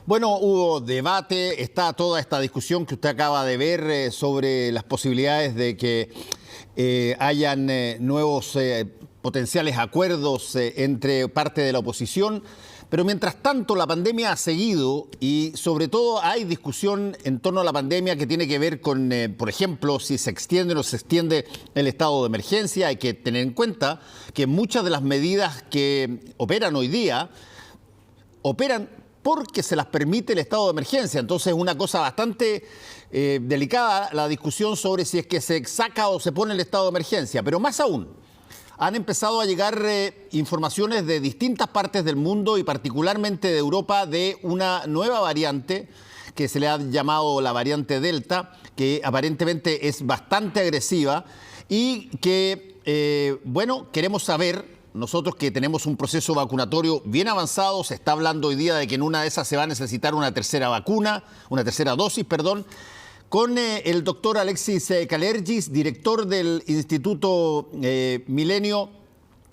Bueno, hubo debate, está toda esta discusión que usted acaba de ver sobre las posibilidades de que hayan nuevos potenciales acuerdos entre parte de la oposición. Pero mientras tanto, la pandemia ha seguido y sobre todo hay discusión en torno a la pandemia que tiene que ver con, por ejemplo, si se extiende o no se extiende el estado de emergencia. Hay que tener en cuenta que muchas de las medidas que operan hoy día operan porque se las permite el estado de emergencia. Entonces es una cosa bastante delicada la discusión sobre si es que se saca o se pone el estado de emergencia. Pero más aún, han empezado a llegar informaciones de distintas partes del mundo y particularmente de Europa de una nueva variante que se le ha llamado la variante Delta, que aparentemente es bastante agresiva y que, bueno, queremos saber. Nosotros que tenemos un proceso vacunatorio bien avanzado, se está hablando hoy día de que en una de esas se va a necesitar una tercera dosis, con el doctor Alexis Kalergis, director del Instituto Milenio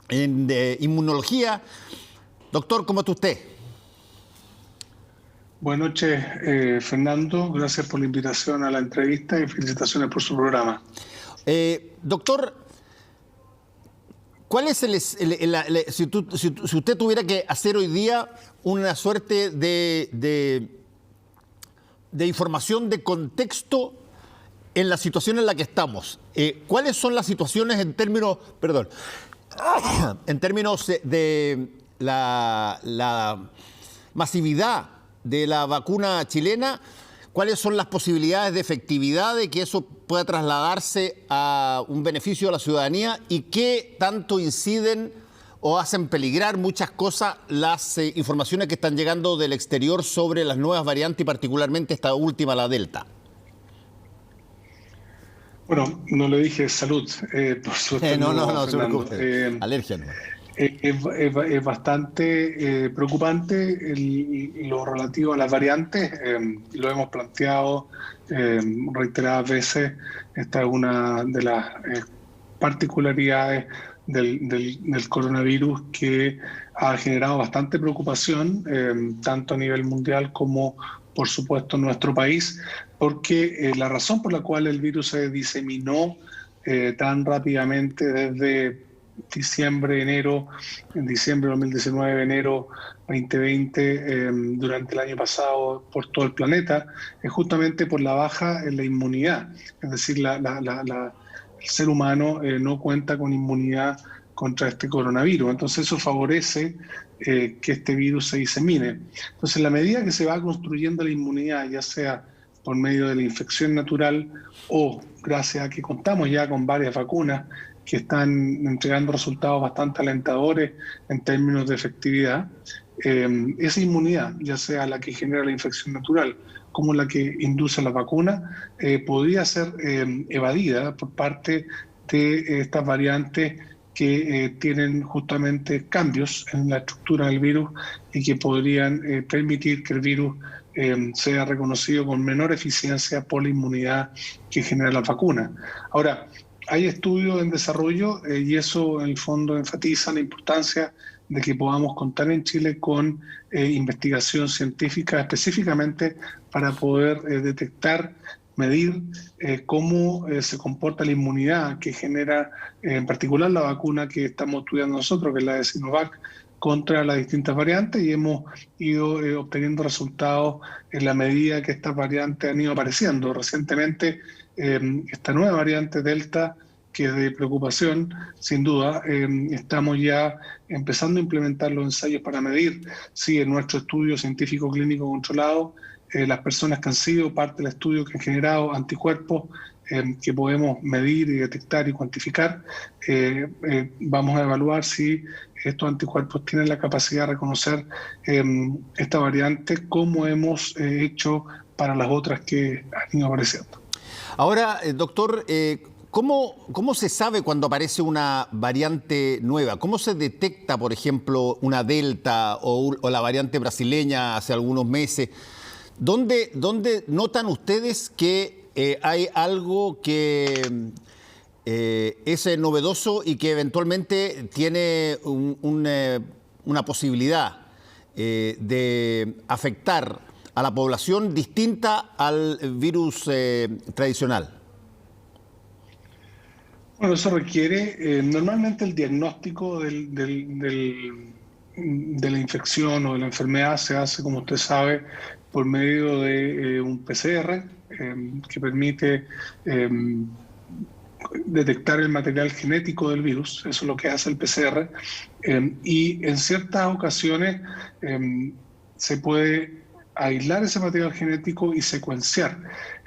en Inmunología. Doctor, ¿cómo está usted? Buenas noches, Fernando. Gracias por la invitación a la entrevista y felicitaciones por su programa. Doctor, ¿cuál es si usted tuviera que hacer hoy día una suerte de información de contexto en la situación en la que estamos? ¿Cuáles son las situaciones en términos, de la masividad de la vacuna chilena? ¿Cuáles son las posibilidades de efectividad de que eso pueda trasladarse a un beneficio a la ciudadanía? ¿Y qué tanto inciden o hacen peligrar muchas cosas las informaciones que están llegando del exterior sobre las nuevas variantes y particularmente esta última, la Delta? Bueno, no le dije salud, por suerte. No se preocupe. Alergia no. Es bastante preocupante lo relativo a las variantes. Lo hemos planteado reiteradas veces. Esta es una de las particularidades del coronavirus que ha generado bastante preocupación, tanto a nivel mundial como, por supuesto, en nuestro país, porque la razón por la cual el virus se diseminó tan rápidamente desde diciembre de 2019, enero 2020, durante el año pasado por todo el planeta, es justamente por la baja en la inmunidad. Es decir, el ser humano no cuenta con inmunidad contra este coronavirus. Entonces eso favorece que este virus se disemine. Entonces, en la medida que se va construyendo la inmunidad, ya sea por medio de la infección natural o gracias a que contamos ya con varias vacunas que están entregando resultados bastante alentadores en términos de efectividad, esa inmunidad, ya sea la que genera la infección natural como la que induce la vacuna, podría ser evadida por parte de estas variantes que tienen justamente cambios en la estructura del virus y que podrían permitir que el virus sea reconocido con menor eficiencia por la inmunidad que genera la vacuna. Ahora, hay estudios en desarrollo y eso en el fondo enfatiza la importancia de que podamos contar en Chile con investigación científica específicamente para poder detectar, medir cómo se comporta la inmunidad que genera en particular la vacuna que estamos estudiando nosotros, que es la de Sinovac, contra las distintas variantes, y hemos ido obteniendo resultados en la medida que estas variantes han ido apareciendo. Recientemente, esta nueva variante Delta, que es de preocupación, sin duda, estamos ya empezando a implementar los ensayos para medir si en nuestro estudio científico clínico controlado, las personas que han sido parte del estudio que han generado anticuerpos que podemos medir y detectar y cuantificar, vamos a evaluar si estos anticuerpos tienen la capacidad de reconocer esta variante como hemos hecho para las otras que han ido apareciendo. Ahora, doctor, ¿cómo se sabe cuando aparece una variante nueva? ¿Cómo se detecta, por ejemplo, una Delta o la variante brasileña hace algunos meses? ¿Dónde notan ustedes que hay algo que es novedoso y que eventualmente tiene una posibilidad de afectar a la población distinta al virus tradicional? Bueno, eso requiere normalmente el diagnóstico de la infección o de la enfermedad se hace, como usted sabe, por medio de un PCR que permite detectar el material genético del virus. Eso es lo que hace el PCR. Y en ciertas ocasiones se puede aislar ese material genético y secuenciar,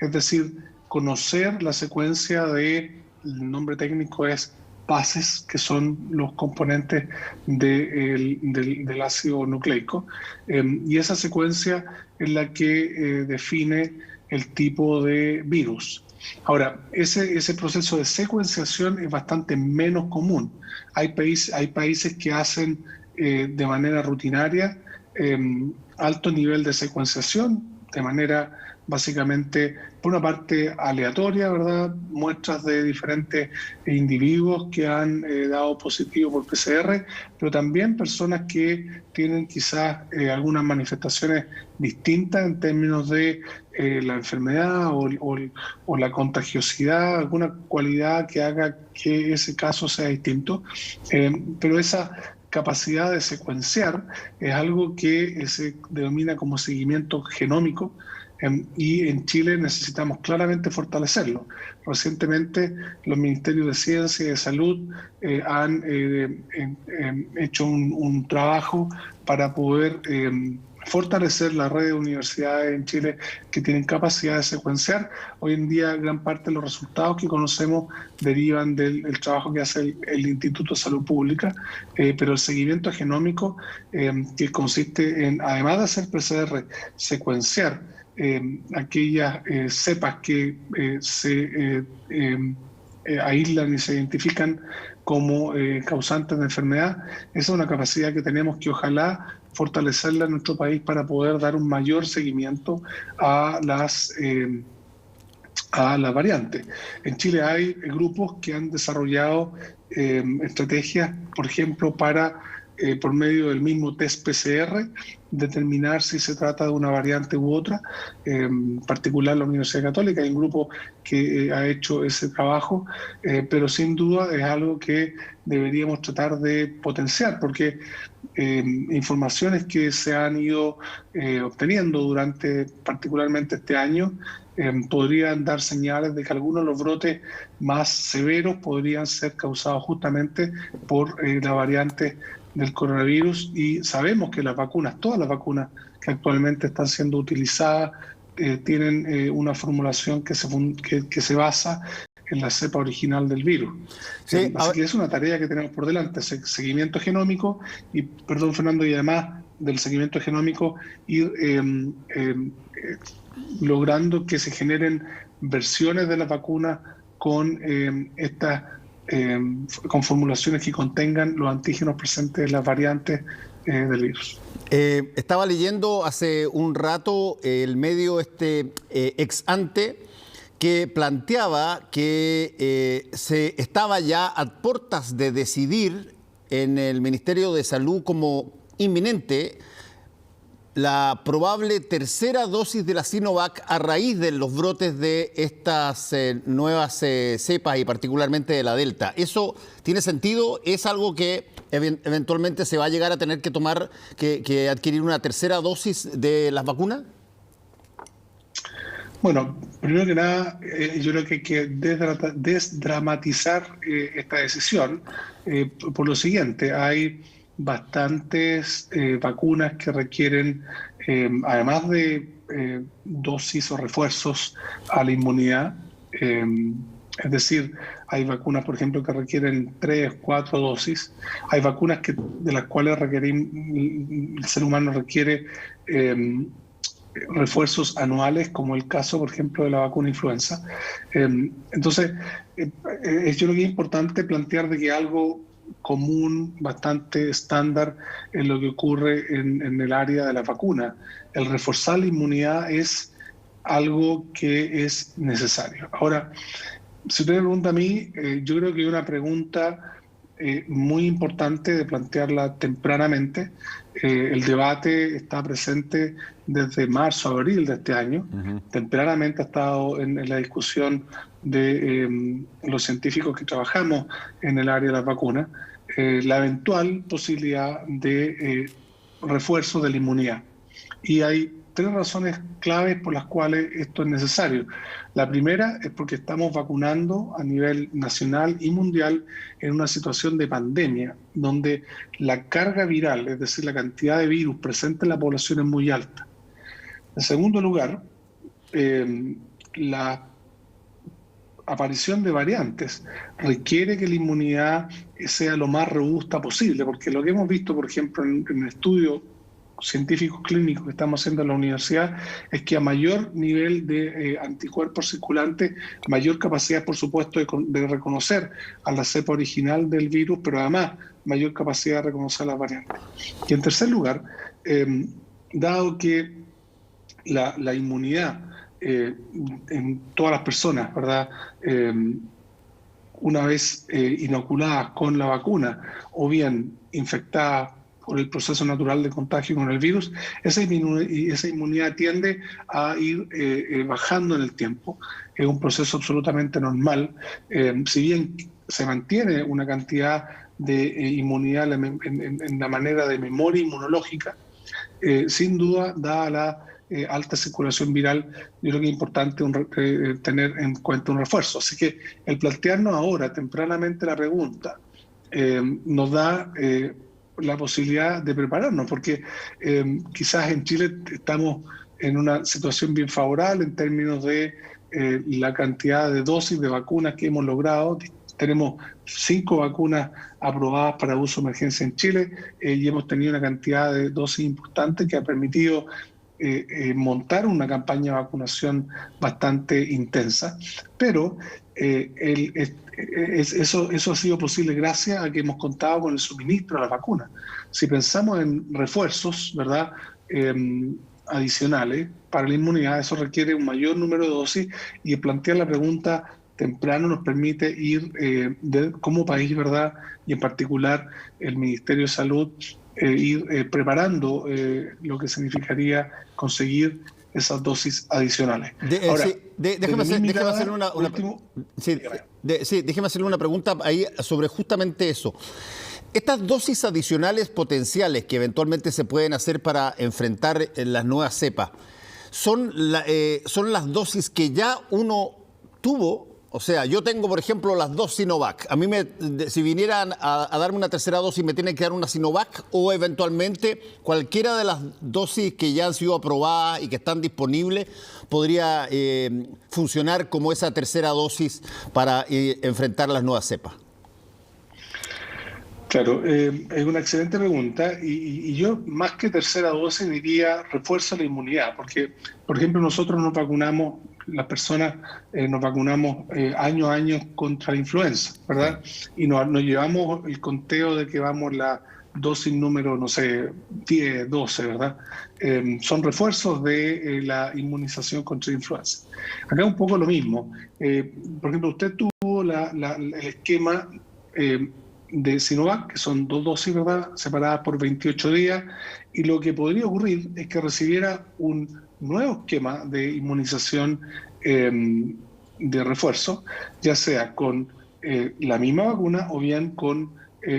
es decir, conocer la secuencia de, el nombre técnico es bases, que son los componentes del ácido nucleico, y esa secuencia es la que define el tipo de virus. Ahora, ese proceso de secuenciación es bastante menos común. Hay países que hacen de manera rutinaria alto nivel de secuenciación, de manera básicamente, por una parte, aleatoria, ¿verdad? Muestras de diferentes individuos que han dado positivo por PCR, pero también personas que tienen quizás algunas manifestaciones distintas en términos de la enfermedad o la contagiosidad, alguna cualidad que haga que ese caso sea distinto. Pero esa capacidad de secuenciar es algo que se denomina como seguimiento genómico, y en Chile necesitamos claramente fortalecerlo. Recientemente los ministerios de Ciencia y de Salud han hecho un trabajo para poder fortalecer la red de universidades en Chile que tienen capacidad de secuenciar. Hoy en día gran parte de los resultados que conocemos derivan del trabajo que hace el Instituto de Salud Pública, pero el seguimiento genómico, que consiste en, además de hacer PCR, secuenciar aquellas cepas que se aíslan y se identifican como causantes de enfermedad. Esa es una capacidad que tenemos que ojalá fortalecerla en nuestro país para poder dar un mayor seguimiento a las variantes. En Chile hay grupos que han desarrollado estrategias, por ejemplo, para por medio del mismo test PCR, determinar si se trata de una variante u otra. En particular la Universidad Católica, hay un grupo que ha hecho ese trabajo, pero sin duda es algo que deberíamos tratar de potenciar, porque informaciones que se han ido obteniendo durante particularmente este año podrían dar señales de que algunos de los brotes más severos podrían ser causados justamente por la variante del coronavirus, y sabemos que las vacunas, todas las vacunas que actualmente están siendo utilizadas, tienen una formulación que se basa en la cepa original del virus. Sí, Así que es una tarea que tenemos por delante, seguimiento genómico, y perdón Fernando, y además del seguimiento genómico, ir logrando que se generen versiones de la vacuna con con formulaciones que contengan los antígenos presentes en las variantes del virus. Estaba leyendo hace un rato el medio Ex Ante, que planteaba que se estaba ya a puertas de decidir en el Ministerio de Salud como inminente la probable tercera dosis de la Sinovac a raíz de los brotes de estas nuevas cepas y particularmente de la Delta. ¿Eso tiene sentido? ¿Es algo que eventualmente se va a llegar a tener que tomar, que adquirir una tercera dosis de las vacunas? Bueno, primero que nada, yo creo que hay que desdramatizar esta decisión por lo siguiente. Hay bastantes vacunas que requieren, además de dosis o refuerzos a la inmunidad, es decir, hay vacunas, por ejemplo, que requieren 3, 4 dosis. Hay vacunas de las cuales el ser humano requiere refuerzos anuales, como el caso, por ejemplo, de la vacuna influenza. Entonces, yo creo que es importante plantear de que algo común, bastante estándar en lo que ocurre en el área de la vacuna. El reforzar la inmunidad es algo que es necesario. Ahora, si usted me pregunta a mí, yo creo que hay una pregunta muy importante de plantearla tempranamente. El debate está presente desde marzo, abril de este año. Tempranamente ha estado en la discusión de los científicos que trabajamos en el área de las vacunas, la eventual posibilidad de refuerzo de la inmunidad. Y hay tres razones claves por las cuales esto es necesario. La primera es porque estamos vacunando a nivel nacional y mundial en una situación de pandemia, donde la carga viral, es decir, la cantidad de virus presente en la población es muy alta. En segundo lugar, la aparición de variantes requiere que la inmunidad sea lo más robusta posible, porque lo que hemos visto, por ejemplo, en el estudio científicos clínicos que estamos haciendo en la universidad es que a mayor nivel de anticuerpos circulantes, mayor capacidad, por supuesto, de reconocer a la cepa original del virus, pero además mayor capacidad de reconocer las variantes. Y en tercer lugar, dado que la inmunidad en todas las personas, ¿verdad? Una vez inoculadas con la vacuna o bien infectadas por el proceso natural de contagio con el virus, esa inmunidad tiende a ir bajando en el tiempo. Es un proceso absolutamente normal. Si bien se mantiene una cantidad de inmunidad en la manera de memoria inmunológica, sin duda, dada la alta circulación viral, yo creo que es importante tener en cuenta un refuerzo. Así que el plantearnos ahora tempranamente la pregunta nos da la posibilidad de prepararnos, porque quizás en Chile estamos en una situación bien favorable en términos de la cantidad de dosis de vacunas que hemos logrado. Tenemos 5 vacunas aprobadas para uso de emergencia en Chile y hemos tenido una cantidad de dosis importante que ha permitido montar una campaña de vacunación bastante intensa, pero eso ha sido posible gracias a que hemos contado con el suministro de las vacunas. Si pensamos en refuerzos, ¿verdad? Adicionales para la inmunidad, eso requiere un mayor número de dosis, y plantear la pregunta temprano nos permite ir como país, ¿verdad? Y en particular el Ministerio de Salud, ir preparando lo que significaría conseguir esas dosis adicionales. Ahora, déjeme hacerle una pregunta ahí sobre justamente eso. Estas dosis adicionales potenciales que eventualmente se pueden hacer para enfrentar las nuevas cepas, ¿son las dosis que ya uno tuvo? O sea, yo tengo, por ejemplo, las 2 Sinovac. A mí, si vinieran a darme una tercera dosis, ¿me tienen que dar una Sinovac? O eventualmente cualquiera de las dosis que ya han sido aprobadas y que están disponibles podría funcionar como esa tercera dosis para enfrentar las nuevas cepas. Claro, es una excelente pregunta, y yo más que tercera dosis diría refuerzo de la inmunidad, porque, por ejemplo, nosotros nos vacunamos, las personas nos vacunamos año a año contra la influenza, ¿verdad? Y nos llevamos el conteo de que vamos la dosis número, no sé, 10, 12, ¿verdad? Son refuerzos de la inmunización contra la influenza. Acá un poco lo mismo. Por ejemplo, usted tuvo el esquema de Sinovac, que son 2 dosis, ¿verdad?, separadas por 28 días, y lo que podría ocurrir es que recibiera un nuevo esquema de inmunización de refuerzo, ya sea con la misma vacuna o bien con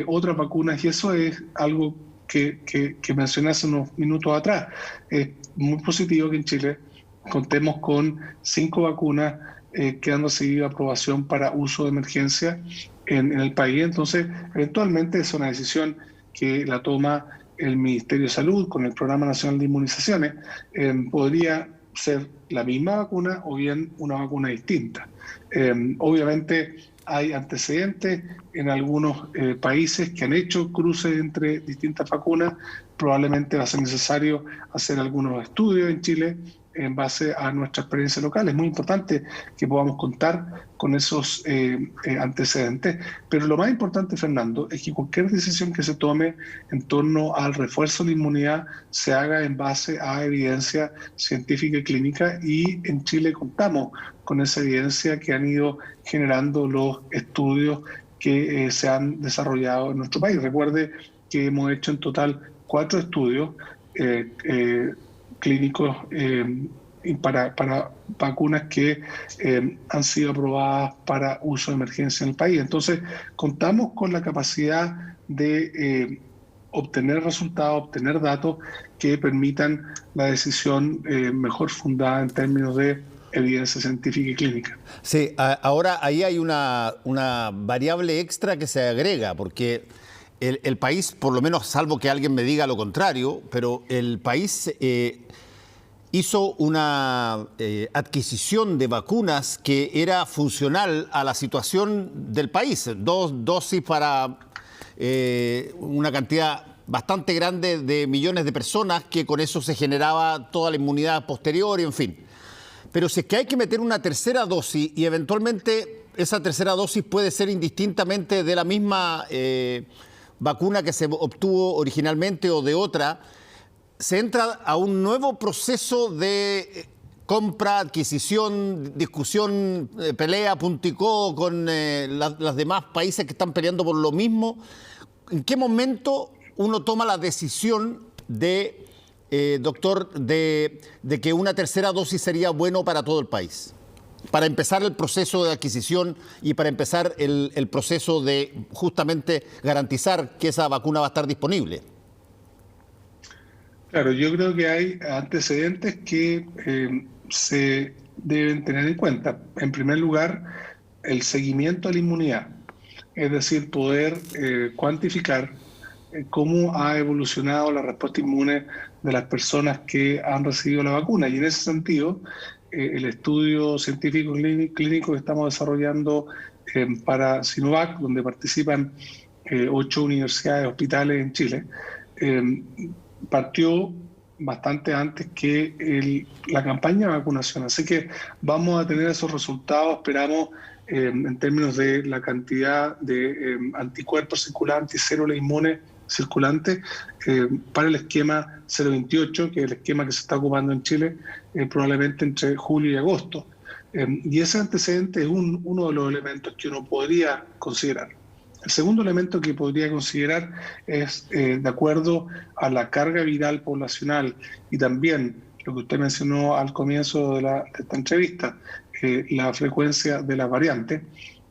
otras vacunas, y eso es algo que mencioné hace unos minutos atrás. Es muy positivo que en Chile contemos con 5 vacunas que han recibido aprobación para uso de emergencia en el país. Entonces, eventualmente es una decisión que la toma el Ministerio de Salud con el Programa Nacional de Inmunizaciones. Podría ser la misma vacuna o bien una vacuna distinta. Obviamente hay antecedentes en algunos países que han hecho cruces entre distintas vacunas. Probablemente va a ser necesario hacer algunos estudios en Chile en base a nuestra experiencia local. Es muy importante que podamos contar con esos antecedentes, pero lo más importante, Fernando, es que cualquier decisión que se tome en torno al refuerzo de la inmunidad se haga en base a evidencia científica y clínica, y en Chile contamos con esa evidencia que han ido generando los estudios que se han desarrollado en nuestro país. Recuerde que hemos hecho en total 4 estudios clínicos para vacunas que han sido aprobadas para uso de emergencia en el país. Entonces, contamos con la capacidad de obtener resultados, obtener datos que permitan la decisión mejor fundada en términos de evidencia científica y clínica. Sí, ahora ahí hay una variable extra que se agrega, porque el país, por lo menos salvo que alguien me diga lo contrario, pero el país hizo una adquisición de vacunas que era funcional a la situación del país. 2 dosis para una cantidad bastante grande de millones de personas, que con eso se generaba toda la inmunidad posterior y en fin. Pero si es que hay que meter una tercera dosis y eventualmente esa tercera dosis puede ser indistintamente de la misma vacuna que se obtuvo originalmente o de otra, se entra a un nuevo proceso de compra, adquisición, discusión, pelea, punticó con los demás países que están peleando por lo mismo. ¿En qué momento uno toma la decisión de, doctor, de que una tercera dosis sería bueno para todo el país? Para empezar el proceso de adquisición y para empezar el proceso de justamente garantizar que esa vacuna va a estar disponible. Claro, yo creo que hay antecedentes que se deben tener en cuenta. En primer lugar, el seguimiento de la inmunidad, es decir, poder cuantificar cómo ha evolucionado la respuesta inmune de las personas que han recibido la vacuna. Y en ese sentido, el estudio científico clínico que estamos desarrollando para Sinovac, donde participan 8 universidades, hospitales en Chile, partió bastante antes que la campaña de vacunación. Así que vamos a tener esos resultados, esperamos, en términos de la cantidad de anticuerpos circulantes y células inmunes circulantes para el esquema 028, que es el esquema que se está ocupando en Chile probablemente entre julio y agosto. Y ese antecedente es uno de los elementos que uno podría considerar. El segundo elemento que podría considerar es, de acuerdo a la carga viral poblacional y también lo que usted mencionó al comienzo de esta entrevista, la frecuencia de las variantes,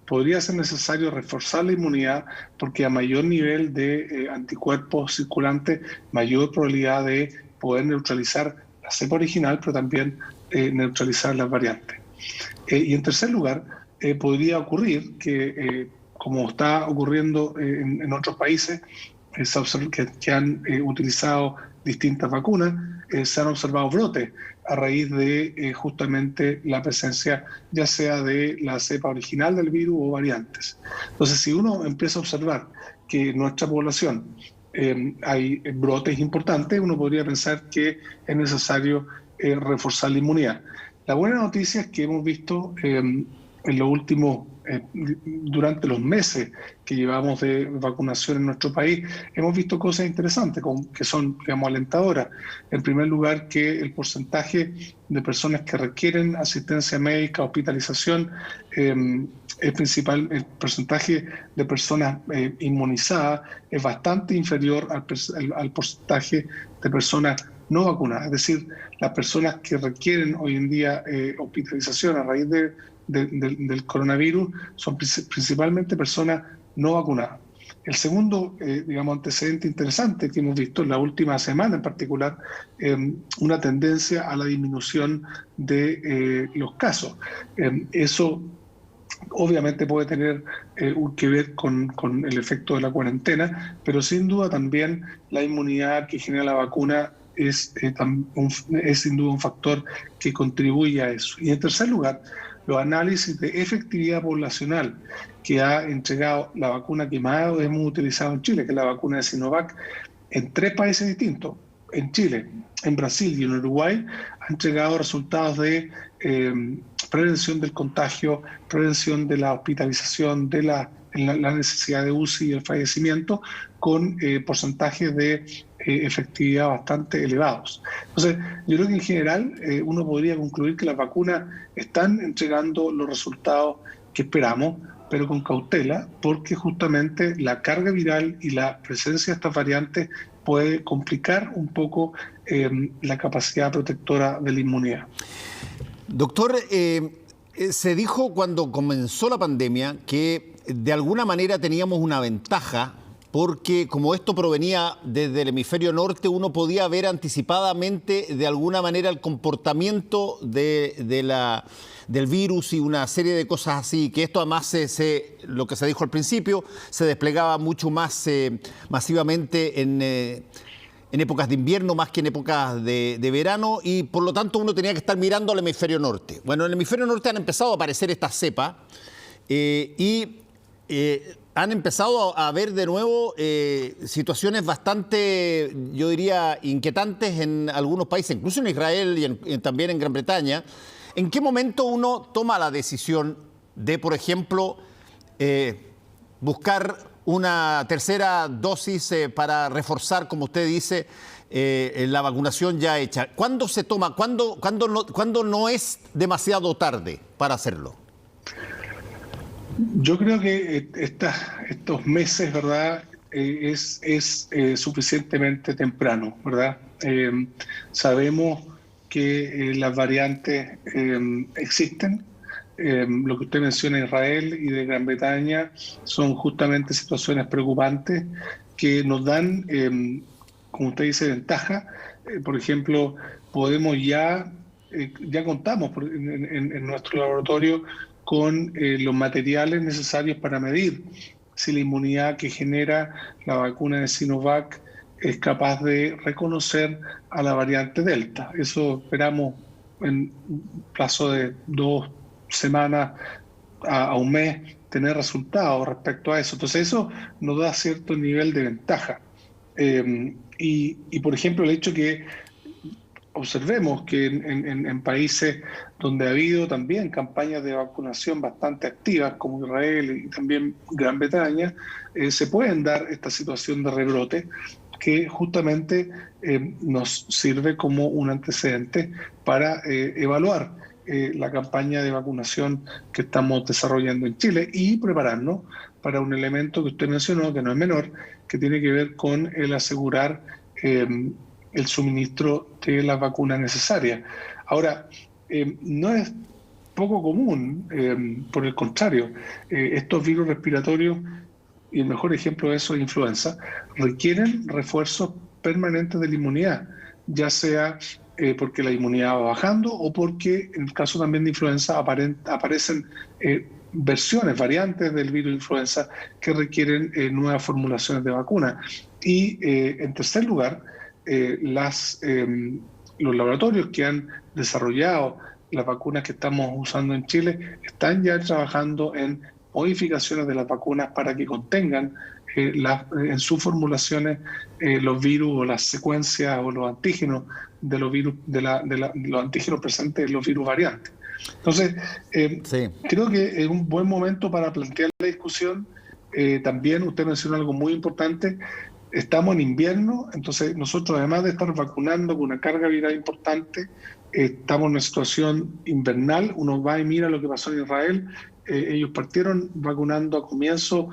podría ser necesario reforzar la inmunidad porque a mayor nivel de anticuerpos circulantes, mayor probabilidad de poder neutralizar la cepa original, pero también neutralizar las variantes. Y en tercer lugar, podría ocurrir que como está ocurriendo en otros países que han utilizado distintas vacunas, se han observado brotes a raíz de justamente la presencia ya sea de la cepa original del virus o variantes. Entonces, si uno empieza a observar que en nuestra población hay brotes importantes, uno podría pensar que es necesario reforzar la inmunidad. La buena noticia es que hemos visto en los últimos durante los meses que llevamos de vacunación en nuestro país, hemos visto cosas interesantes que son, digamos, alentadoras. En primer lugar, que el porcentaje de personas que requieren asistencia médica, hospitalización, es principal. El porcentaje de personas inmunizadas es bastante inferior al porcentaje de personas no vacunadas. Es decir, las personas que requieren hoy en día hospitalización a raíz del coronavirus son principalmente personas no vacunadas. El segundo, antecedente interesante que hemos visto en la última semana en particular, una tendencia a la disminución de los casos. Eso obviamente puede tener que ver con el efecto de la cuarentena, pero sin duda también la inmunidad que genera la vacuna es sin duda un factor que contribuye a eso. Y en tercer lugar, los análisis de efectividad poblacional que ha entregado la vacuna que más hemos utilizado en Chile, que es la vacuna de Sinovac, en 3 países distintos, en Chile, en Brasil y en Uruguay, ha entregado resultados de prevención del contagio, prevención de la hospitalización, de la necesidad de UCI y el fallecimiento, con porcentajes de efectividad bastante elevados. Entonces, yo creo que en general uno podría concluir que las vacunas están entregando los resultados que esperamos. pero con cautela, porque justamente la carga viral y la presencia de estas variantes puede complicar un poco la capacidad protectora de la inmunidad. Doctor, se dijo cuando comenzó la pandemia que de alguna manera teníamos una ventaja porque como esto provenía desde el hemisferio norte, uno podía ver anticipadamente de alguna manera el comportamiento del virus y una serie de cosas así, que esto además, lo que se dijo al principio, se desplegaba mucho más masivamente en épocas de invierno más que en épocas de verano y por lo tanto uno tenía que estar mirando al hemisferio norte. Bueno, en el hemisferio norte han empezado a aparecer estas cepas han empezado a haber de nuevo situaciones bastante, yo diría, inquietantes en algunos países, incluso en Israel y también en Gran Bretaña. ¿En qué momento uno toma la decisión de, por ejemplo, buscar una tercera dosis para reforzar, como usted dice, la vacunación ya hecha? ¿Cuándo se toma? ¿Cuándo no es demasiado tarde para hacerlo? Yo creo que estos meses, ¿verdad? Es suficientemente temprano, ¿verdad? Sabemos que las variantes existen. Lo que usted menciona de Israel y de Gran Bretaña son justamente situaciones preocupantes que nos dan, como usted dice, ventaja. Por ejemplo, podemos ya contamos en nuestro laboratorio con los materiales necesarios para medir si la inmunidad que genera la vacuna de Sinovac es capaz de reconocer a la variante Delta. Eso esperamos en un plazo de 2 semanas a un mes tener resultados respecto a eso. Entonces eso nos da cierto nivel de ventaja. Y por ejemplo, el hecho que observemos que en países donde ha habido también campañas de vacunación bastante activas, como Israel y también Gran Bretaña, se pueden dar esta situación de rebrote que justamente nos sirve como un antecedente para evaluar la campaña de vacunación que estamos desarrollando en Chile y prepararnos para un elemento que usted mencionó, que no es menor, que tiene que ver con el asegurar el suministro de las vacunas necesarias. Ahora, no es poco común, por el contrario, estos virus respiratorios, y el mejor ejemplo de eso es influenza, requieren refuerzos permanentes de la inmunidad, ya sea porque la inmunidad va bajando o porque en el caso también de influenza aparecen versiones, variantes del virus de influenza que requieren nuevas formulaciones de vacuna. Y en tercer lugar, los laboratorios que han desarrollado las vacunas que estamos usando en Chile están ya trabajando en modificaciones de las vacunas para que contengan en sus formulaciones los virus o las secuencias o los antígenos de los virus, los antígenos presentes en los virus variantes. Entonces, sí, creo que es un buen momento para plantear la discusión. También usted mencionó algo muy importante. Estamos en invierno, entonces nosotros además de estar vacunando con una carga viral importante, estamos en una situación invernal. Uno va y mira lo que pasó en Israel. Ellos partieron vacunando a comienzo,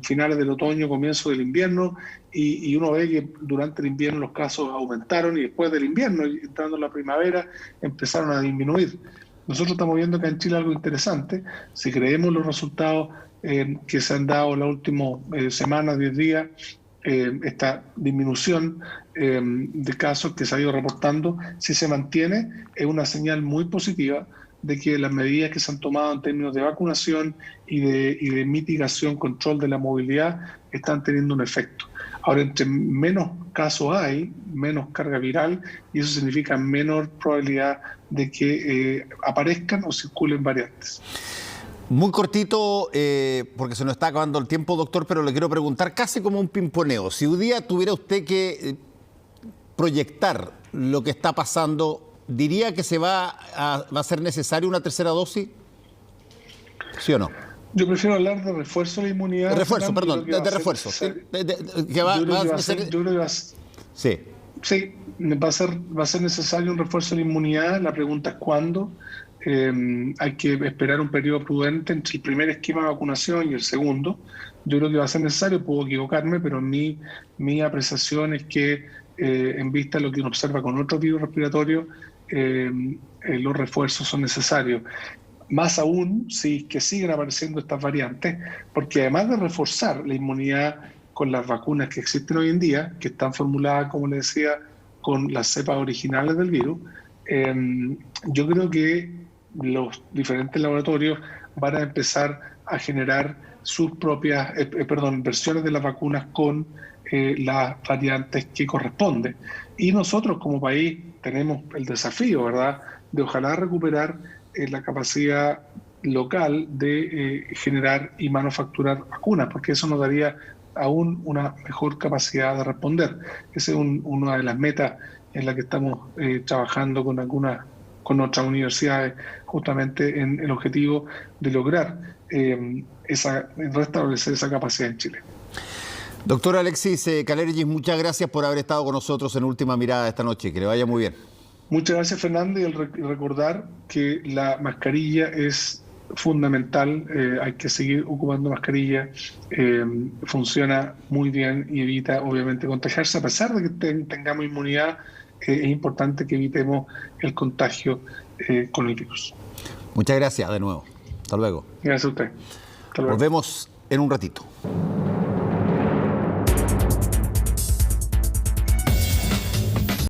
finales del otoño, comienzo del invierno, y uno ve que durante el invierno los casos aumentaron y después del invierno, entrando en la primavera, empezaron a disminuir. Nosotros estamos viendo acá en Chile algo interesante. Si creemos los resultados que se han dado en las últimas semanas, 10 días, esta disminución de casos que se ha ido reportando, si se mantiene, es una señal muy positiva de que las medidas que se han tomado en términos de vacunación y de mitigación, control de la movilidad, están teniendo un efecto. Ahora, entre menos casos hay, menos carga viral, y eso significa menor probabilidad de que aparezcan o circulen variantes. Muy cortito, porque se nos está acabando el tiempo, doctor, pero le quiero preguntar casi como un pimponeo. Si un día tuviera usted que proyectar lo que está pasando, ¿diría que va a ser necesaria una tercera dosis? ¿Sí o no? Yo prefiero hablar de refuerzo de la inmunidad. Refuerzo, perdón, de refuerzo. Sí, va a ser necesario un refuerzo de la inmunidad. La pregunta es cuándo. hay que esperar un periodo prudente entre el primer esquema de vacunación y el segundo. Yo creo que va a ser necesario, puedo equivocarme, pero mi apreciación es que en vista de lo que uno observa con otros virus respiratorios, los refuerzos son necesarios. Más aún si que siguen apareciendo estas variantes, porque además de reforzar la inmunidad con las vacunas que existen hoy en día, que están formuladas, como le decía, con las cepas originales del virus, yo creo que los diferentes laboratorios van a empezar a generar sus propias, versiones de las vacunas con las variantes que corresponden. Y nosotros como país tenemos el desafío, ¿verdad?, de ojalá recuperar la capacidad local de generar y manufacturar vacunas, porque eso nos daría aún una mejor capacidad de responder. Esa es una de las metas en la que estamos trabajando con otras universidades, justamente en el objetivo de lograr restablecer esa capacidad en Chile. Doctor Alexis Kalergis, muchas gracias por haber estado con nosotros en Última Mirada esta noche. Que le vaya muy bien. Muchas gracias, Fernando, y recordar que la mascarilla es fundamental. Hay que seguir ocupando mascarilla. Funciona muy bien y evita, obviamente, contagiarse. A pesar de que tengamos inmunidad, es importante que evitemos el contagio con el virus. Muchas gracias de nuevo. Hasta luego. Gracias a usted. Hasta luego. Nos vemos en un ratito.